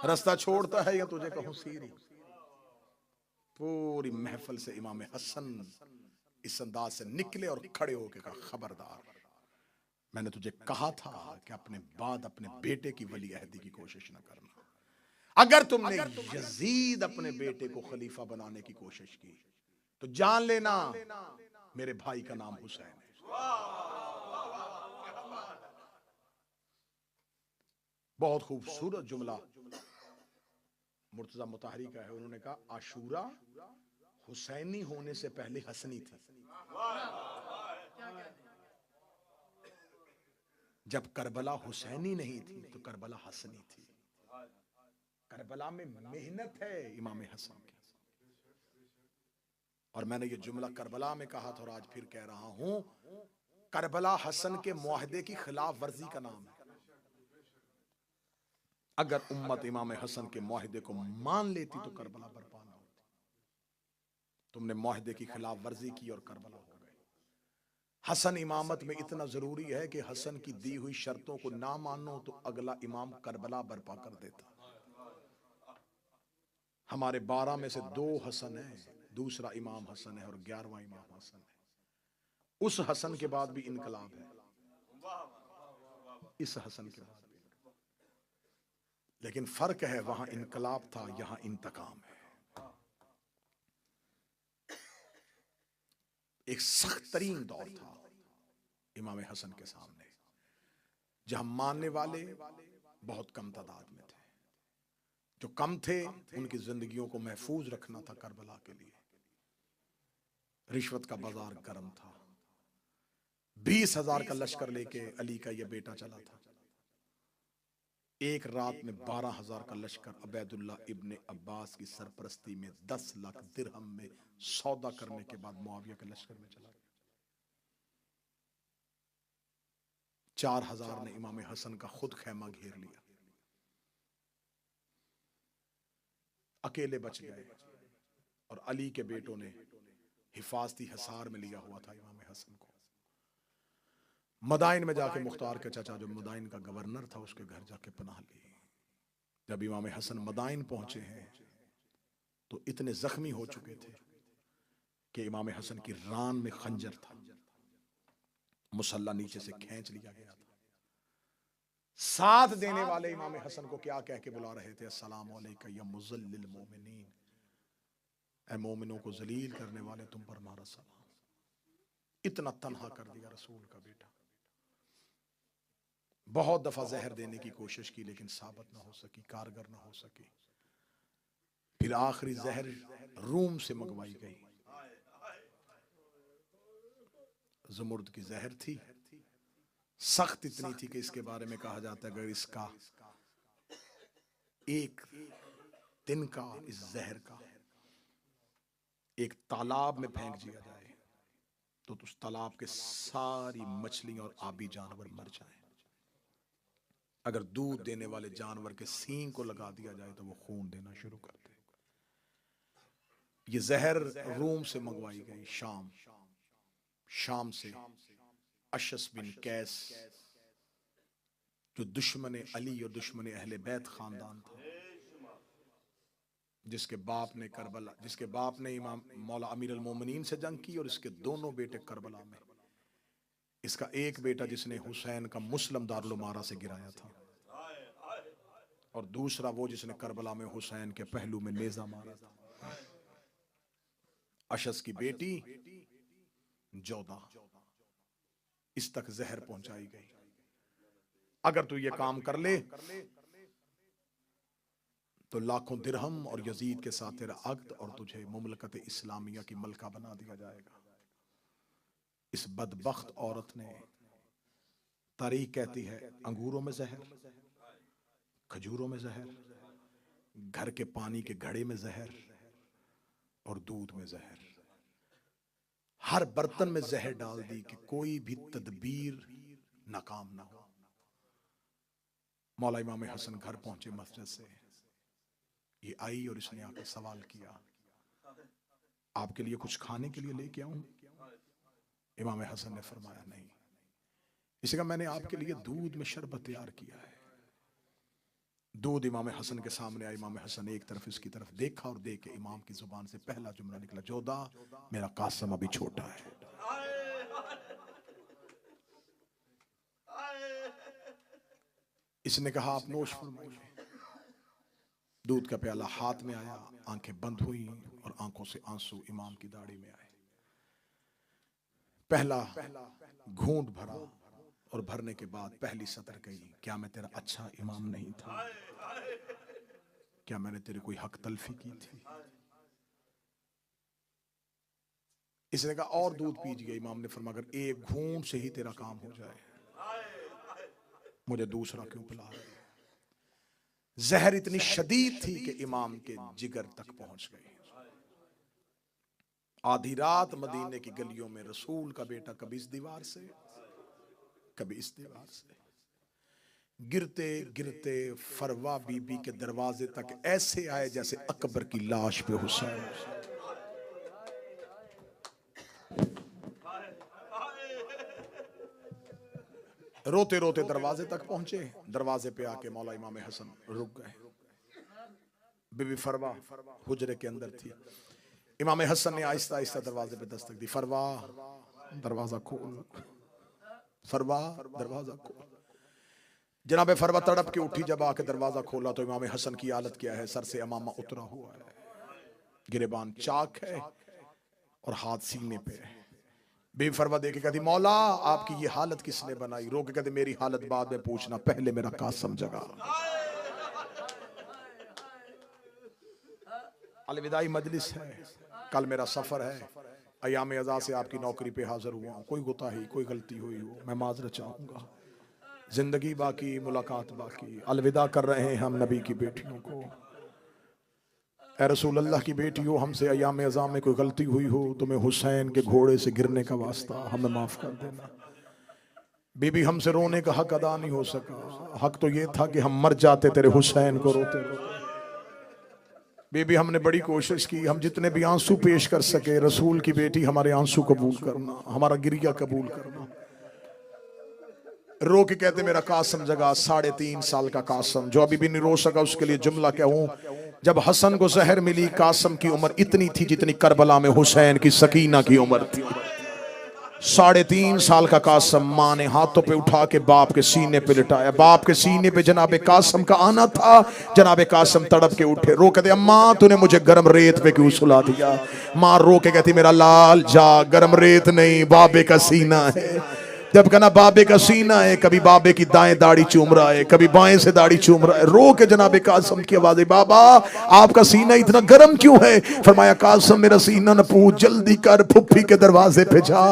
[SPEAKER 1] रास्ता छोड़ता है या तुझे कहूं सीरी। पूरी महफिल से इमाम हसन इस अंदाज से निकले और खड़े होकर कहा, खबरदार, मैंने तुझे कहा था कि अपने बाद अपने बेटे की वली अहदी की कोशिश न करना। अगर तुमने यजीद अपने बेटे को खलीफा बनाने की कोशिश की तो जान लेना मेरे भाई का नाम हुसैन है। बहुत खूबसूरत जुमला मुर्तजा मुताहरी का है। उन्होंने कहा, आशूरा हुसैनी होने से पहले हसनी थी। जब करबला हुसैनी नहीं थी तो करबला हसनी थी। करबला में मेहनत है इमाम हसन की। और मैंने ये जुमला करबला में कहा था और आज फिर कह रहा हूं, करबला हसन के मुआहदे की खिलाफ वर्जी का नाम है। अगर उम्मत इमाम हसन के मुआहदे को मान लेती तो करबला बर्पा न होती। तुमने मुआहदे की खिलाफ वर्जी की और करबला हो गए। हसन इमामत में इतना जरूरी है कि हसन की दी हुई शर्तों को ना मानो तो अगला इमाम करबला बर्पा कर देता। हमारे 12 में से 2 हसन है, दूसरा इमाम हसन है और 11वां इमाम हसन है। उस हसन के बाद भी इनकलाब है, इस हसन के बाद भी। लेकिन फर्क है, वहां इनकलाब था, यहां इंतकाम है। एक सख्त तरीन दौर था इमाम हसन के सामने, जहां मानने वाले बहुत कम तादाद में थे। जो कम थे उनकी जिंदगियों को महफूज रखना था करबला के लिए। रिश्वत का बाजार गर्म था। 20,000 का लश्कर लेके अली का यह बेटा चला था। एक रात में 12,000 का लश्कर अबैदुल्ला इब्ने अब्बास की सरपरस्ती में 10 लाख दिरहम में सौदा करने के बाद मुआविया के लश्कर में चला गया। 4,000 ने इमाम हसन का खुद खैमा घेर लिया, अकेले बच गए। और अली के बेटों ने हिफाजती हिसार में लिया हुआ था इमाम हसन को। मदाइन में जाके मुख्तार के चाचा जो मदाइन का गवर्नर था उसके घर जाके पनाह ली। जब इमाम हसन मदाइन पहुंचे हैं तो इतने जख्मी हो चुके थे कि इमाम हसन की रान में खंजर था, मुसल्ला नीचे से खींच लिया गया था। साथ देने वाले इमाम हसन को क्या कह के बुला रहे थे? अस्सलामु अलैका या मुज़ल्लिल मोमिनीन, ऐ मोमिनों को जलील करने वाले, तुम पर हमारा सलाम। इतना तन्हा कर दिया रसूल का बेटा। बहुत दफा जहर देने की कोशिश की लेकिन साबित ना हो सकी, कारगर ना हो सकी। फिर आखिरी जहर रूम से मंगवाई गई। ज़मुर्द की जहर थी, सख्त इतनी थी कि इसके बारे में कहा जाता है अगर इसका एक तिनका इस जहर का एक तालाब में फेंक दिया जाए तो उस तालाब के सारी मछलियां और आबी जानवर मर जाएं। अगर दूध देने वाले जानवर के सींग को लगा दिया जाए तो वो खून देना शुरू कर दे। ये जहर रूम से मंगवाई गई, शाम से। अशस बिन कैस जो दुश्मन अली और दुश्मन अहले बैत खानदान था, जिसके बाप ने इमाम मौला अमीर अल मोमिनीन से जंग की और इसके दोनों बेटे करबला में। इसका एक बेटा जिसने हुसैन का मुस्लिम दारुल उमारा से गिराया था और दूसरा वो जिसने करबला में हुसैन के पहलू में नेजा मारा था। अशस की बेटी जोधा, इस तक जहर पहुंचाई गई। अगर तू ये काम कर ले तो लाखों दिरहम और यजीद के साथ तेरा अक्द और तुझे मुमलकत इस्लामिया की मलका बना दिया जाएगा। इस बदबख्त औरत ने, तारीख कहती है, अंगूरों में जहर, खजूरों में जहर, घर के पानी के घड़े में जहर और दूध में जहर, हर बर्तन में जहर डाल दी कि कोई भी तदबीर नाकाम ना हो। मौला इमाम हसन घर पहुंचे मस्जिद से, ये आई और इसने आकर सवाल किया, आपके लिए कुछ खाने के लिए लेके आऊं? इमाम हसन ने फरमाया नहीं। इसी का मैंने आपके लिए दूध में शरबत तैयार किया है। दूध इमाम हसन के सामने आया। इमाम हसन एक तरफ इसकी तरफ देखा और देख के इमाम की जुबान से पहला जुमला निकला, जोधा मेरा कासम अभी छोटा है। इसने कहा आप नोश फरमाइए। दूध का प्याला हाथ में आया, आंखें बंद हुई और आंखों से आंसू इमाम की दाढ़ी में आए। पहला घूंट भरा और भरने के बाद पहली सतर कही, क्या मैं तेरा अच्छा इमाम नहीं था? क्या मैंने तेरे कोई हक तलफी की थी? इसने कहा और दूध पीजिए। इमाम ने फरमाया अगर एक घूंट से ही तेरा काम हो जाए, मुझे दूसरा क्यों पिला रहे? जहर इतनी शदीद थी कि इमाम के जिगर तक पहुंच गई। आधी रात मदीने की गलियों में रसूल का बेटा कभी इस दीवार से कभी इस दीवार से गिरते गिरते फरवा बीबी के दरवाजे तक ऐसे आए जैसे अकबर की लाश पे हुसैन। रोते रोते दरवाजे तक पहुंचे। दरवाजे पे आके मौला इमाम हसन रुक गए। बीबी फरवा हुजरे के अंदर थी। इमाम हसन ने आहिस्ता आहिस्ता दरवाजे पे दस्तक दी। फरवा दरवाजा खोल, फरवा दरवाजा खोल। जनाबे फरवा तड़प के उठी। जब आके दरवाजा खोला तो इमाम हसन की हालत क्या है? सर से अमामा उतरा हुआ है, गिरेबान चाक है और हाथ सीने पे है। बीबी फरवा देखे कहती मौला आपकी ये हालत किसने बनाई? रो के कहती मेरी हालत बाद में पूछना, पहले मेरा कासम जगा। अलविदाई मजलिस है, कल मेरा सफर है, अयाम अज़ा से आपकी नौकरी पे हाजिर हुआ हूं। कोई गुताही कोई गलती हुई हो मैं माजरत चाहूंगा। जिंदगी बाकी, मुलाकात बाकी। अलविदा कर रहे हैं हम नबी की बेटियों को। ऐ रसूल अल्लाह की बेटियों, हमसे अयाम अज़ा में कोई गलती हुई हो, तुम्हें हुसैन के घोड़े से गिरने का वास्ता हमें माफ कर देना। बीबी हमसे रोने का हक अदा नहीं हो सका। हक तो ये था कि हम मर जाते तेरे हुसैन को रोते रोते। बीबी हमने बड़ी कोशिश की, हम जितने भी आंसू पेश कर सके। रसूल की बेटी हमारे आंसू कबूल करना, हमारा गिरिया कबूल करना। रो के कहते मेरा कासम जगा। 3.5 साल का कासम जो अभी भी नहीं रो सका, उसके लिए जुमला कहूं, जब हसन को जहर मिली कासम की उम्र इतनी थी जितनी करबला में हुसैन की सकीना की उम्र थी। 3.5 साल का कासम माँ ने हाथों पे उठा के बाप के सीने पे लिटाया। बाप के सीने पे जनाबे कासम का आना था। जनाबे कासम तड़प के उठे, रो कहते अम्मा तूने मुझे गरम रेत पे क्यों सुला दिया। माँ रो के कहती मेरा लाल जा, गरम रेत नहीं बाबे का सीना है। जब कहना बाबे का सीना है, कभी बाबे की दाएं दाढ़ी चूम रहा है, कभी बाएं से दाढ़ी चूम रहा है। रो के जनाबे कासम की आवाज, बाबा आपका सीना इतना गर्म क्यों है। फरमाया कासम मेरा सीना न पूछ, जल्दी कर फुफ्फी के दरवाजे पे जा,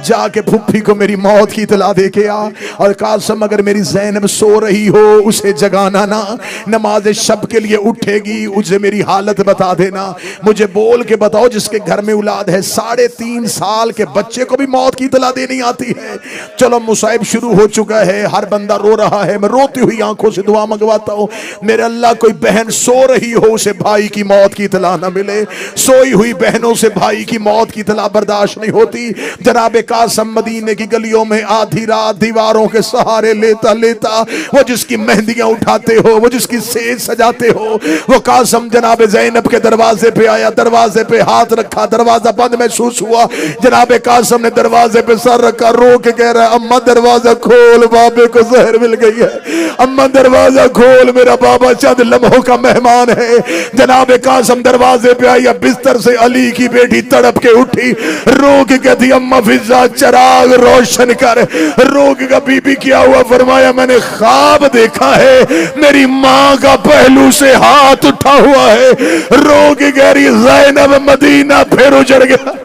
[SPEAKER 1] जाके फुफ्फी को मेरी मौत की इतला दे के आ। और कासम अगर मेरी ज़ैनब सो रही हो उसे जगाना ना, नमाज शब के लिए उठेगी उसे मेरी हालत बता देना। मुझे बोल के बताओ जिसके घर में औलाद है 3.5 साल के बच्चे को भी मौत की इतला देनी आती है। चलो मुसाइब शुरू हो चुका है, हर बंदा रो रहा है। मैं रोती हुई आंखों से दुआ मंगवाता हूं, मेरे अल्लाह कोई बहन सो रही हो उसे भाई की मौत की इतला ना मिले। सोई हुई बहनों से भाई की मौत की इतला बर्दाश्त नहीं होती। जनाबे कासम मदीने की गलियों में आधी रात दीवारों के सहारे लेता लेता वो जिसकी मेहंदियां उठाते हो, वो जिसकी सेज सजाते हो, वो कासम जनाबे ज़ैनब के दरवाजे पे आया। दरवाजे पे हाथ रखा, दरवाजा बंद महसूस हुआ। जनाबे कासम ने दरवाजे पे सर रखा, रो के कह रहा अम्मा दरवाजा खोल, बाबे को जहर मिल गई है। अम्मा दरवाजा खोल, मेरा बाबा चंद लम्हों का मेहमान है। जनाबे कासम दरवाजे पे आई, बिस्तर से अली की बेटी तड़प के उठी, रो के कहती अम्मा फिजा चिराग रोशन कर। रो के कहा बीबी क्या हुआ। फरमाया मैंने ख्वाब देखा है, मेरी माँ का पहलू से हाथ उठा हुआ है। रो के कह रही ज़ैनब मदीना फिर उजड़ गया।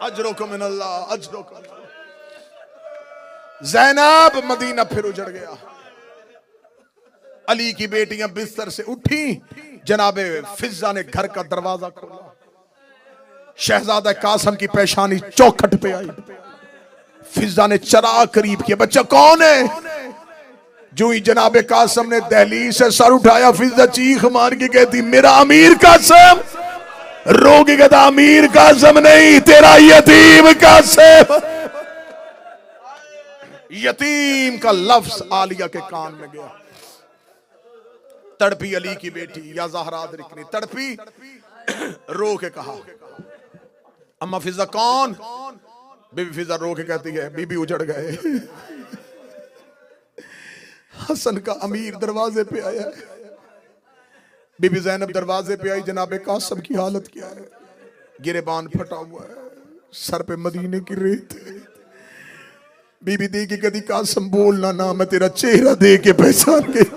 [SPEAKER 1] अजरो मिनल्लाह, अजरो ज़ैनब मदीना फिर उजड़ गया। अली की बेटियां बिस्तर से उठी, जनाबे फिजा ने घर का दरवाजा खोला। शहजादा कासम की पेशानी चौखट पे आई। फिजा ने चराग करीब किया, बच्चा कौन है। जो ही जनाबे कासम ने दहलीज से सर उठाया, फिजा चीख मार के कहती मेरा अमीर कासम। रोगी कहता अमीर कासम नहीं, तेरा यतीम कासम। यतीम का लफ्ज आलिया के कान में गया। तड़पी अली की बेटी या ज़हरा ने तड़पी, रो के कहा अम्मा फिजा कौन। बीबी फिजा रो के कहती है बीबी उजड़ गए। हसन का अमीर दरवाजे पे आया है। बीबी ज़ैनब दरवाजे पे आई, जनाबे कासम की हालत क्या है। गिरेबान फटा हुआ है, सर पे मदीने की रेत है। बीबी देखी कदी कासम बोलना ना, मैं तेरा चेहरा देख के पहचान गई।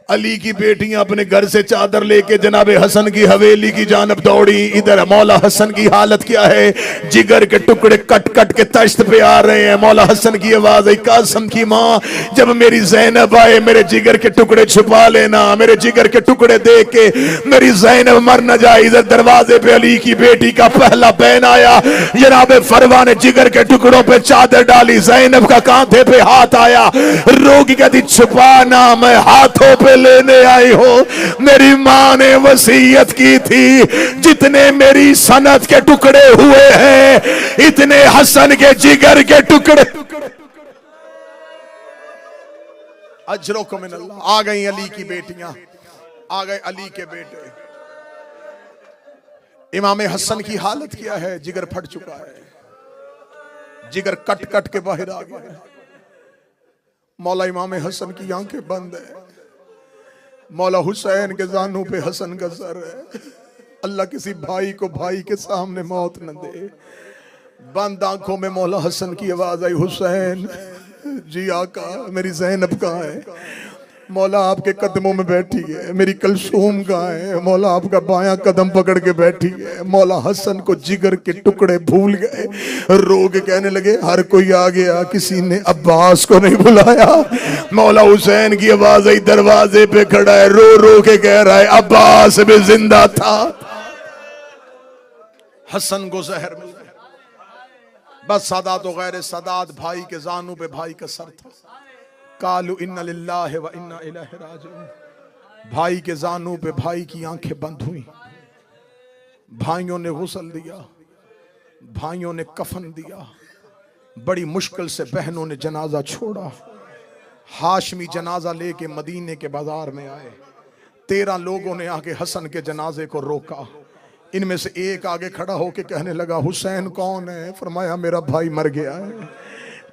[SPEAKER 1] अली की बेटियां अपने घर से चादर लेके जनाबे हसन की हवेली की जानब दौड़ी। इधर मौला हसन की हालत क्या है, जिगर के टुकड़े कट कट के तश्त पे आ रहे हैं। मौला हसन की आवाज आई कासम की माँ जब मेरी ज़ैनब आए मेरे जिगर के टुकड़े छुपा लेना, मेरे जिगर के टुकड़े देख के मेरी ज़ैनब मर न जाए। इधर दरवाजे पे अली की बेटी का पहला बहन आया। जनाबे फरवा ने जिगर के टुकड़ों पे चादर डाली, ज़ैनब का कांधे पे हाथ आया। रोगी कहती छुपाना, मैं हाथों पे लेने आई हो। मेरी मां ने वसीयत की थी जितने मेरी सनत के टुकड़े हुए हैं इतने हसन के जिगर के टुकड़े। अजरो मिनल्लाह। आ गई अली की बेटियां, आ गए अली के बेटे। इमाम हसन की हालत क्या है, जिगर फट चुका है, जिगर कट कट के बाहर आ गया। मौला इमाम हसन की आंखें बंद है। मौला हुसैन के जानू पे हसन का सर है। अल्लाह किसी भाई को भाई के सामने मौत न दे। बंद आंखों में मौला हसन की आवाज आई, हुसैन जी आका मेरी ज़ैनब कहाँ है। मौला आपके कदमों में बैठी है। मेरी कलसूम कहाँ है। मौला आपका बायां कदम पकड़ के बैठी है। मौला हसन को जिगर के टुकड़े भूल गए, रो के कहने लगे हर कोई आ गया, किसी ने अब्बास को नहीं बुलाया। मौला हुसैन की आवाज आई, दरवाजे पे खड़ा है, रो रो के कह रहा है अब्बास भी जिंदा था। हसन को जहर मिल गया। बस सादात गैर सादात भाई के जानू पे भाई का सर था। कालू इन्ना लिल्लाहि व इन्ना इलैहि राजिऊन। भाई के जानू पे भाई की आंखें बंद हुई। भाइयों ने गुस्ल दिया, भाइयों ने कफन दिया। बड़ी मुश्किल से बहनों ने जनाजा छोड़ा। हाशमी जनाजा लेके मदीने के बाजार में आए। 13 लोगों ने आके हसन के जनाजे को रोका। इनमें से एक आगे खड़ा होके कहने लगा, हुसैन कौन है? फरमाया मेरा भाई मर गया है।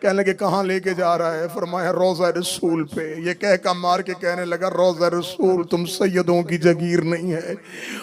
[SPEAKER 1] कहने लगे कहाँ लेके जा रहा है? फरमाया रोज़ा रसूल पे। ये कह का मार के कहने लगा, रोज़ा रसूल तुम सैयदों की जगीर नहीं है,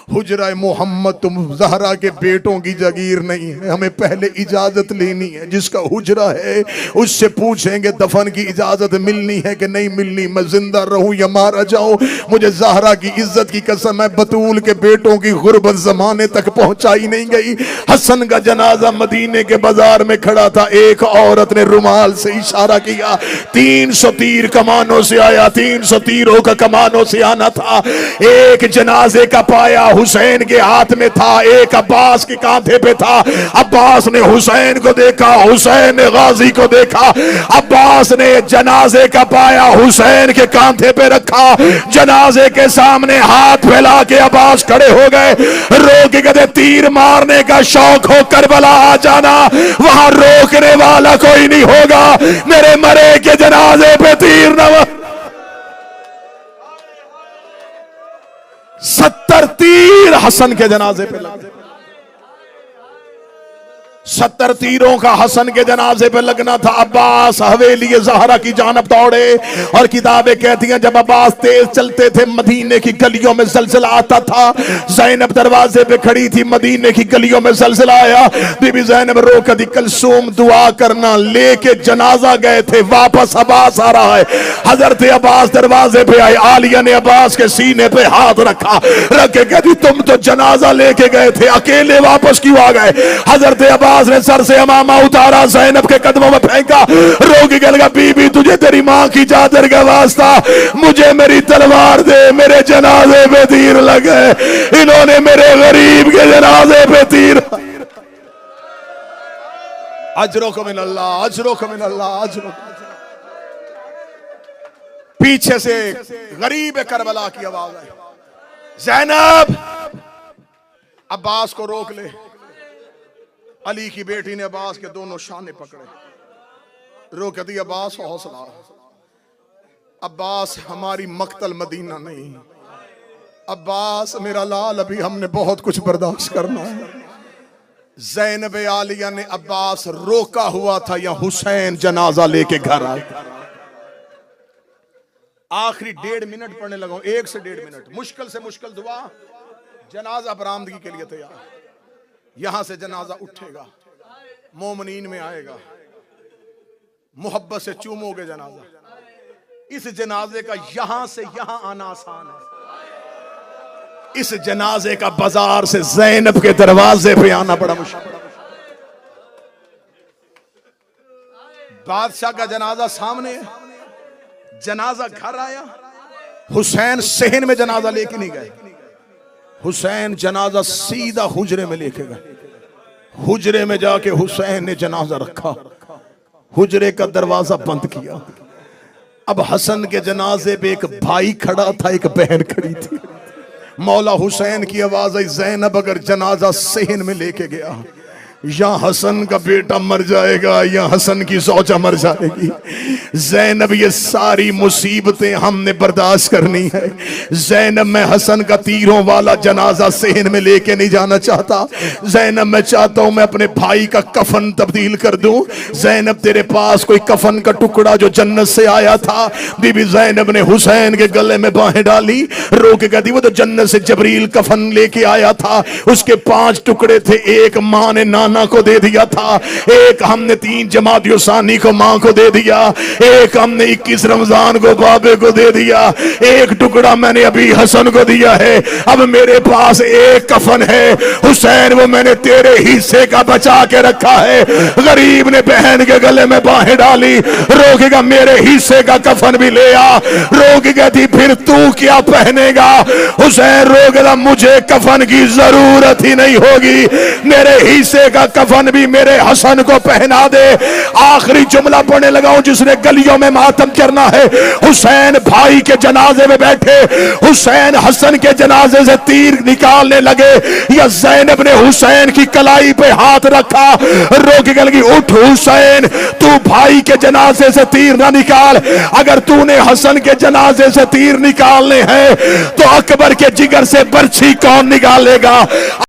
[SPEAKER 1] हुजरा मोहम्मद तुम ज़हरा के बेटों की जगीर नहीं है, हमें पहले इजाज़त लेनी है। जिसका हुजरा है उससे पूछेंगे दफन की इजाज़त मिलनी है कि नहीं मिलनी, मैं जिंदा रहूं या मारा जाऊं। मुझे ज़हरा की इज्जत की कसम है, बतूल के बेटों की गुर्बत ज़माने तक पहुंचाई नहीं गई। हसन का जनाजा मदीने के बाजार में खड़ा था, एक औरत ने रुमाल से इशारा किया, 300 तीर कमानों से आया, 300 तीरों का कमानों से आना था। एक जनाजे का पाया हुसैन के हाथ में था, एक अब्बास के कांधे पे था। अब्बास ने हुसैन को देखा, हुसैन ने गाजी को देखा। अब्बास ने जनाजे का पाया हुसैन के कांधे पे रखा, जनाजे के सामने हाथ फैला के अब्बास खड़े हो गए। रो के कहते तीर मारने का शौक हो करबला आ जाना, वहां रोकने वाला कोई नहीं होगा। मेरे मरे के जनाजे पे तीर न 70 तीर हसन के जनाजे पे लगे। 70 तीरों का हसन के जनाजे पे लगना था। अब्बास हवेली ज़हरा की जानब दौड़े और किताबें कहती हैं जब अब्बास तेज चलते थे मदीने की गलियों में ज़लज़ला आता था। ज़ैनब दरवाजे पे खड़ी थी, मदीने की गलियों में ज़लज़ला आया। बीबी ज़ैनब रो कर दी कलसूम दुआ करना, लेके जनाजा गए थे, वापस अब्बास आ रहा है। हजरत अब्बास दरवाजे पे आए, आलिया ने अब्बास के सीने पे हाथ रखा, रख के कहती तुम तो जनाजा लेके गए थे, अकेले वापस क्यों आ गए? हजरत अब्बास ने सर से अमामा उतारा, ज़ैनब के कदमों में फेंका, रोगी गल लगा, बीबी तुझे तेरी मां की चादर का वास्ता, मुझे मेरी तलवार दे, मेरे जनाजे पे तीर लगे। इन्होंने मेरे गरीब के जनाजे पे तीर। अजरो को मिन अल्लाह, अजरो को मिन अल्लाह, अजरो। पीछे से गरीब करबला की आवाज आई, ज़ैनब अब्बास को रोक ले। अली की बेटी ने अब्बास के दोनों शाने पकड़े, रोक दी, अब्बास हौसला, अब्बास हमारी मक्तल मदीना नहीं, अब्बास मेरा लाल, अभी हमने बहुत कुछ बर्दाश्त करना है। ज़ैनब आलिया ने अब्बास रोका हुआ था या हुसैन जनाजा लेके घर आए। आखिरी 1.5 मिनट पढ़ने लगा, 1 से 1.5 मिनट, मुश्किल से मुश्किल दुआ, जनाजा बरामदगी के लिए तैयार। यहां से जनाजा उठेगा, मोमनीन में आएगा, मोहब्बत से चूमोगे जनाजा। इस जनाजे का यहां से यहां आना आसान है, इस जनाजे का बाजार से ज़ैनब के दरवाजे पे आना बड़ा मुश्किल। बादशाह का जनाजा सामने है, जनाजा घर आया, हुसैन सहन में जनाजा लेके नहीं गए, हुसैन जनाजा सीधा हुजरे में लेके गए। हुजरे में जाके हुसैन ने जनाजा रखा, हुजरे का दरवाजा बंद किया। अब हसन के जनाजे पे एक भाई खड़ा था, एक बहन खड़ी थी। मौला हुसैन की आवाज आई, ज़ैनब अगर जनाजा सहन में लेके गया, या हसन का बेटा मर जाएगा या हसन की ज़ौजा मर जाएगी। ज़ैनब ये सारी मुसीबतें हमने बर्दाश्त करनी है। ज़ैनब मैं हसन का तीरों वाला जनाजा सहन में लेके नहीं जाना चाहता। ज़ैनब मैं चाहता हूं मैं अपने भाई का कफन तब्दील कर दूं। ज़ैनब तेरे पास कोई कफन का टुकड़ा जो जन्नत से आया था? बीबी ज़ैनब ने हुसैन के गले में बाहें डाली, रो के कहती वो तो जन्नत से जबरील कफन लेके आया था, उसके 5 टुकड़े थे, एक माँ ने नाना को दे दिया था, एक हमने 3 जमातियों सानी को मां को दे दिया, एक हमने 21 रमजान को बाबे को दे दिया, एक टुकड़ा मैंने अभी हसन को दिया है। अब मेरे पास एक कफन है हुसैन, वो मैंने तेरे हिस्से का बचा के रखा है। गरीब ने बहन के गले में बाहें डाली, रोकेगा मेरे हिस्से का कफन भी ले आ। रोकेगा थी फिर तू क्या पहनेगा? हुसैन रोकेगा मुझे कफन की जरूरत ही नहीं होगी, मेरे हिस्से का कफन भी मेरे हसन को पहना दे। आखिरी जुमला पढ़ने लगा हूं जिसने गलियों में मातम करना है। हुसैन भाई के जनाजे में बैठे, हुसैन हसन के जनाजे से तीर निकालने लगे, या ज़ैनब ने हुसैन की कलाई पे हाथ रखा, रोक के लगी उठ हुसैन, तू भाई के जनाजे से तीर ना निकाल, अगर तूने हसन के जनाजे से तीर निकालने हैं तो अकबर के जिगर से बर्छी कौन निकालेगा?